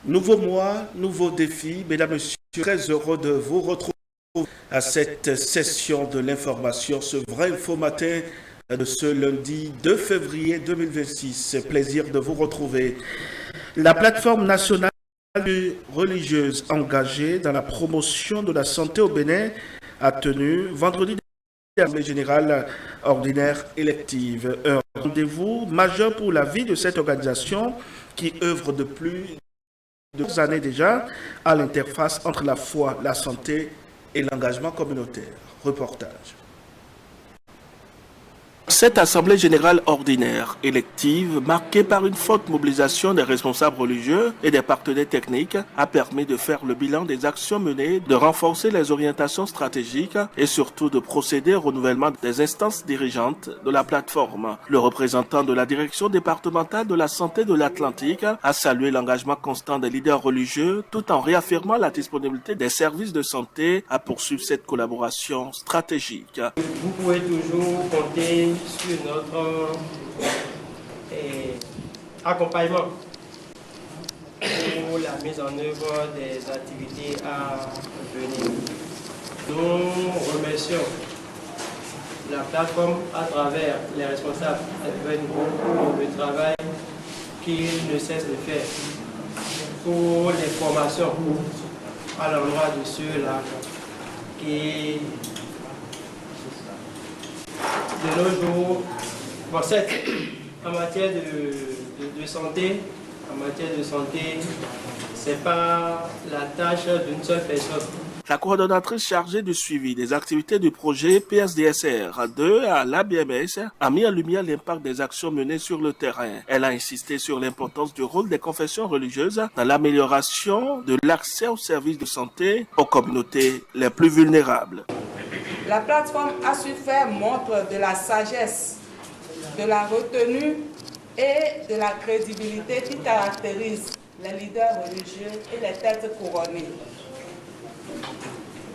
Nouveau mois, nouveau défi. Mesdames, Messieurs, très heureux de vous retrouver à cette session de l'information, ce vrai info matin de ce lundi 2 février 2026. C'est plaisir de vous retrouver. La plateforme nationale religieuse engagée dans la promotion de la santé au Bénin a tenu vendredi l'Assemblée générale ordinaire élective. Un rendez-vous majeur pour la vie de cette organisation qui œuvre depuis 2 années déjà à l'interface entre la foi, la santé et l'engagement communautaire. Reportage. Cette assemblée générale ordinaire élective, marquée par une forte mobilisation des responsables religieux et des partenaires techniques, a permis de faire le bilan des actions menées, de renforcer les orientations stratégiques et surtout de procéder au renouvellement des instances dirigeantes de la plateforme. Le représentant de la direction départementale de la santé de l'Atlantique a salué l'engagement constant des leaders religieux tout en réaffirmant la disponibilité des services de santé à poursuivre cette collaboration stratégique. Vous pouvez toujours compter sur notre accompagnement pour la mise en œuvre des activités à venir. Nous remercions la plateforme à travers les responsables pour le travail qu'ils ne cessent de faire pour les formations à l'endroit de ceux-là qui de nos jours, en matière de santé, c'est pas la tâche d'une seule personne. La coordonnatrice chargée du suivi des activités du projet PSDSR2 à l'ABMS a mis en lumière l'impact des actions menées sur le terrain. Elle a insisté sur l'importance du rôle des confessions religieuses dans l'amélioration de l'accès aux services de santé aux communautés les plus vulnérables. La plateforme a su faire montre de la sagesse, de la retenue et de la crédibilité qui caractérise les leaders religieux et les têtes couronnées.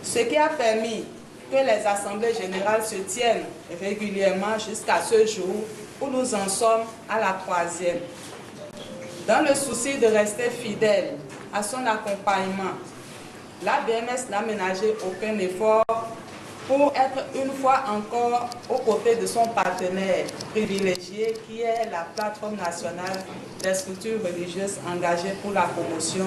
Ce qui a permis que les assemblées générales se tiennent régulièrement jusqu'à ce jour où nous en sommes à la 3e. Dans le souci de rester fidèle à son accompagnement, l'ABMS n'a ménagé aucun effort pour être une fois encore aux côtés de son partenaire privilégié qui est la plateforme nationale des structures religieuses engagées pour la promotion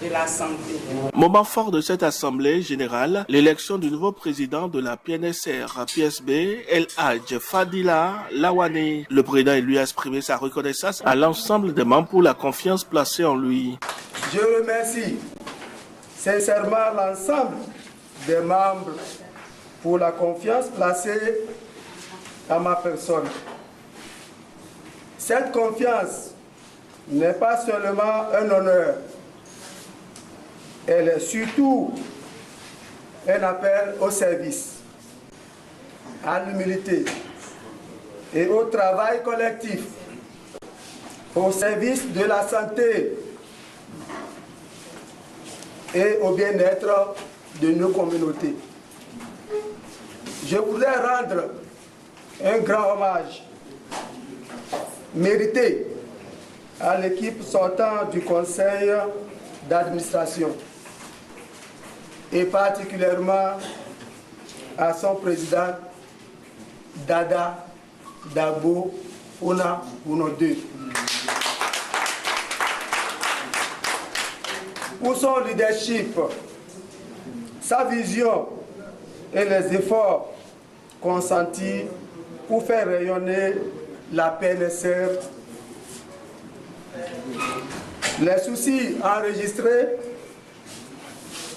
de la santé. Moment fort de cette assemblée générale, l'élection du nouveau président de la PNSR-PSB, El Hadj Fadila Lawane. Le président lui a exprimé sa reconnaissance à l'ensemble des membres pour la confiance placée en lui. Je remercie sincèrement l'ensemble des membres pour la confiance placée à ma personne. Cette confiance n'est pas seulement un honneur, elle est surtout un appel au service, à l'humilité et au travail collectif, au service de la santé et au bien-être de nos communautés. Je voudrais rendre un grand hommage mérité à l'équipe sortante du conseil d'administration et particulièrement à son président Dada Dabo Una Uno 2. Pour son leadership, sa vision et les efforts consentis pour faire rayonner la PNSR, les soucis enregistrés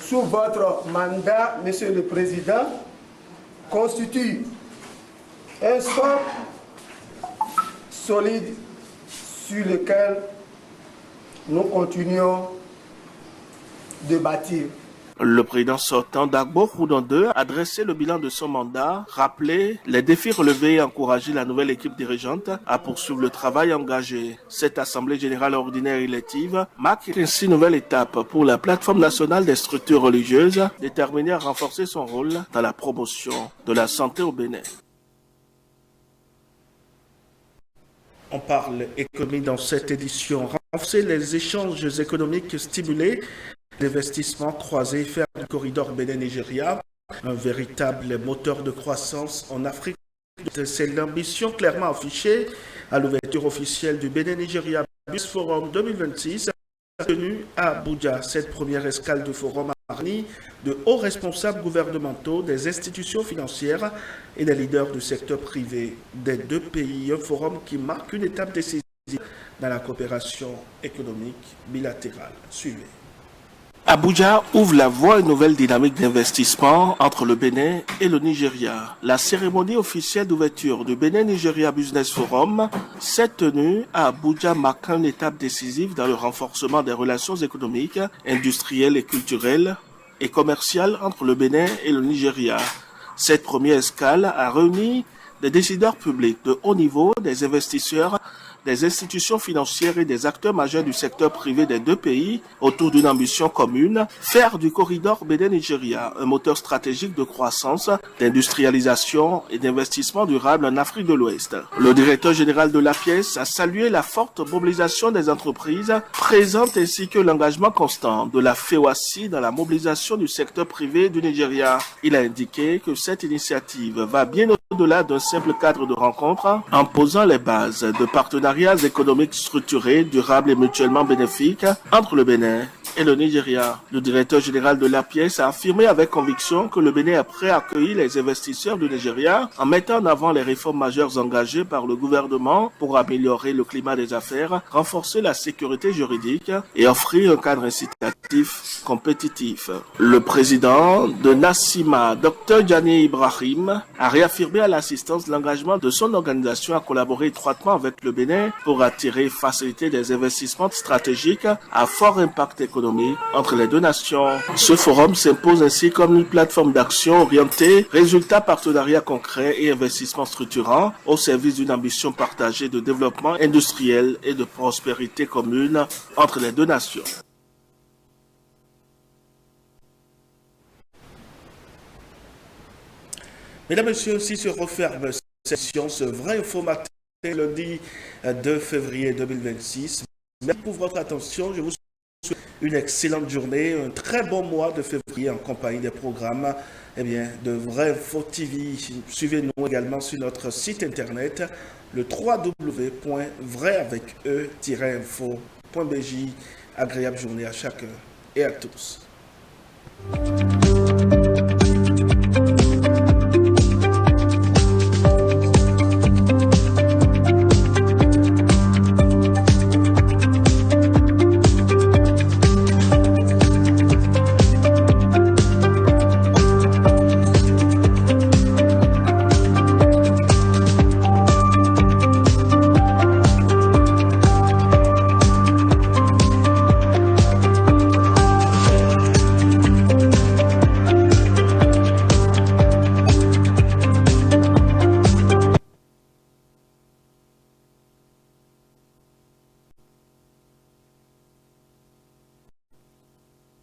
sous votre mandat, Monsieur le Président, constitue un socle solide sur lequel nous continuons de bâtir. Le président sortant Dagbo Khoudon II a dressé le bilan de son mandat, rappelé les défis relevés et encouragé la nouvelle équipe dirigeante à poursuivre le travail engagé. Cette assemblée générale ordinaire élective marque ainsi une nouvelle étape pour la plateforme nationale des structures religieuses déterminée à renforcer son rôle dans la promotion de la santé au Bénin. On parle économie dans cette édition. Renforcer les échanges économiques stimulés, l'investissement croisé, faire du corridor Bénin-Nigeria un véritable moteur de croissance en Afrique. C'est l'ambition clairement affichée à l'ouverture officielle du Bénin-Nigeria Business Forum 2026, tenue à Abuja. Cette première escale du forum a réuni de hauts responsables gouvernementaux, des institutions financières et des leaders du secteur privé des deux pays. Un forum qui marque une étape décisive dans la coopération économique bilatérale. Suivez. Abuja ouvre la voie à une nouvelle dynamique d'investissement entre le Bénin et le Nigeria. La cérémonie officielle d'ouverture du Bénin-Nigeria Business Forum s'est tenue à Abuja, marquant une étape décisive dans le renforcement des relations économiques, industrielles et culturelles et commerciales entre le Bénin et le Nigeria. Cette première escale a réuni des décideurs publics de haut niveau, des investisseurs, des institutions financières et des acteurs majeurs du secteur privé des deux pays autour d'une ambition commune, faire du corridor Bénin-Nigeria un moteur stratégique de croissance, d'industrialisation et d'investissement durable en Afrique de l'Ouest. Le directeur général de la pièce a salué la forte mobilisation des entreprises présentes ainsi que l'engagement constant de la FEWACI dans la mobilisation du secteur privé du Nigeria. Il a indiqué que cette initiative va bien au-delà d'un simple cadre de rencontre en posant les bases de partenariats économiques structurés, durables et mutuellement bénéfiques entre le Bénin et le Nigeria. Le directeur général de la pièce a affirmé avec conviction que le Bénin est prêt à accueillir les investisseurs du Nigeria en mettant en avant les réformes majeures engagées par le gouvernement pour améliorer le climat des affaires, renforcer la sécurité juridique et offrir un cadre incitatif compétitif. Le président de Nassima, Dr Gianni Ibrahim, a réaffirmé à l'assistance l'engagement de son organisation à collaborer étroitement avec le Bénin pour attirer et faciliter des investissements stratégiques à fort impact économique entre les deux nations. Ce forum s'impose ainsi comme une plateforme d'action orientée résultats, partenariats concrets et investissements structurants au service d'une ambition partagée de développement industriel et de prospérité commune entre les deux nations. Mesdames et messieurs, ainsi se referme cette session, ce vrai info matin, lundi 2 février 2026. Merci pour votre attention. Je vous souhaite une excellente journée, un très bon mois de février en compagnie des programmes de Vrai Info TV. Suivez-nous également sur notre site internet, le www.vrai-info.bj. Agréable journée à chacun et à tous.